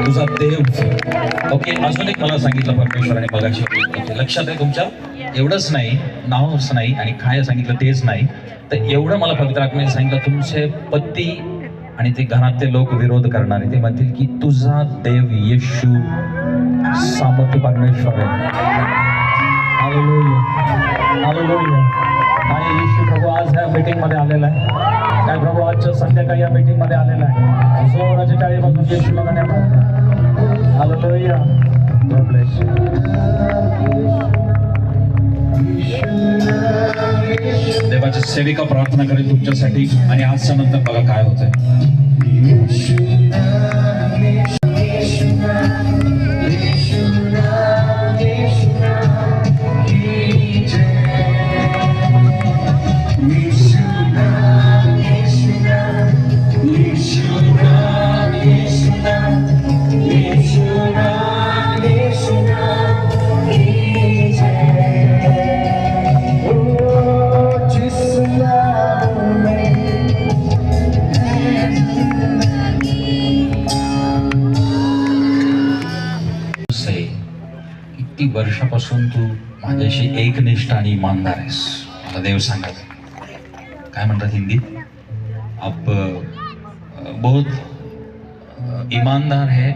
तुझा देव. ओके, अजून एक मला सांगितलं परमेश्वराने मगाशी, लक्षात आहे तुमच्या? एवढंच नाही, नावच नाही आणि काय सांगितलं तेच नाही, तर एवढं मला पवित्र आत्म्याने सांगितलं, तुमचे पती आणि ते घरातले लोक विरोध करणारे ते म्हणतील की तुझा देव येशू सामर्थ्य परमेश्वर आहे. Hallelujah, hallelujah. आणि येशू प्रभू आज ह्या मीटिंग मध्ये आलेला आहे. काय प्रभू आजच्या संध्याकाळी या मीटिंग मध्ये आलेला आहे. जोराच्या टाळी वाजवून येशूला धन्यवाद. हालेलुया. God bless you. देवाची सेविका प्रार्थना करेल तुमच्यासाठी आणि आजच्या नंतर बघा काय होतंय. किती वर्षापासून तू माझ्याशी एकनिष्ठ आणि इमानदार आहेस. मला देव सांगत काय म्हणतात हिंदीत, आप बहुत ईमानदार है,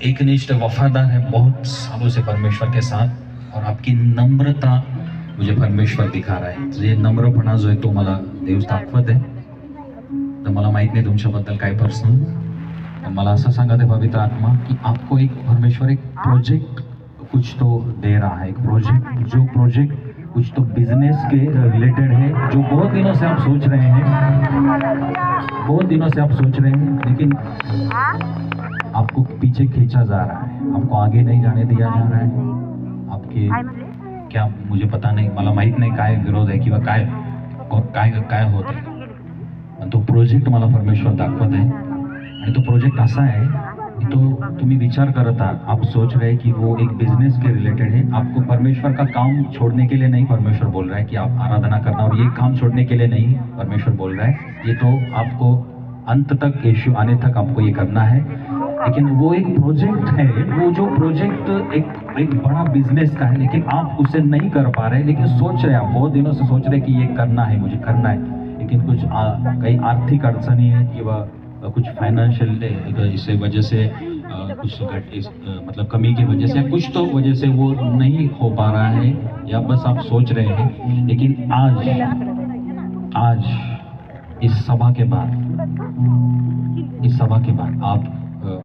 एकनिष्ठ वफादार है बहुत सालों से परमेश्वर के साथ, और आपकी नम्रता मुझे परमेश्वर दिखा रहा है. जे नम्रपणा जो आहे तो मला देव दाखवत आहे. तर मला माहित नाही तुमच्याबद्दल काय पर्सनल, मला असं सांगत है पवित्र आत्मा कि आपको एक परमेश्वर एक प्रोजेक्ट कुछ तो दे रहा है. एक प्रोजेक्ट, जो प्रोजेक्ट कुछ तो बिजनेस के रिलेटेड है, जो बहुत दिनों से आप सोच रहे हैं, बहुत दिनों से आप सोच रहे हैं, लेकिन आपको पीछे खींचा जा रहा है, आपको आगे नहीं जाने दिया जा रहा है. आपके क्या मुझे पता नाही, मला माहित नाही काय विरोध आहे किंवा काय काय काय होत आहे, पण तो प्रोजेक्ट मला परमेश्वर दाखवत आहे. आणि तो प्रोजेक्ट असा है कि तो तुम्ही विचार करत आहात, आप सोच रहे हैं कि वो एक बिजनेस के रिलेटेड है. आपको परमेश्वर का काम छोड़ने के लिए नहीं परमेश्वर बोल रहा है कि आप आराधना करना, और ये काम छोड़ने के लिए नहीं परमेश्वर बोल रहा है. ये तो आपको अंत तक, यीशु आने तक आपको ये करना है. लेकिन वो एक प्रोजेक्ट है, वो जो प्रोजेक्ट एक बड़ा बिजनेस का है, लेकिन आप उसे नहीं कर पा रहे, लेकिन सोच रहे, आप बहुत दिनों से सोच रहे कि ये करना है, मुझे करना है, लेकिन कुछ कई आर्थिक अड़चनी है किंवा कुछ फाइनेंशियल इस वजह से कुछ मतलब कमी की वजह से, कुछ तो वजह से वो नहीं हो पा रहा है, या बस आप सोच रहे हैं. लेकिन आज इस सभा के बाद आप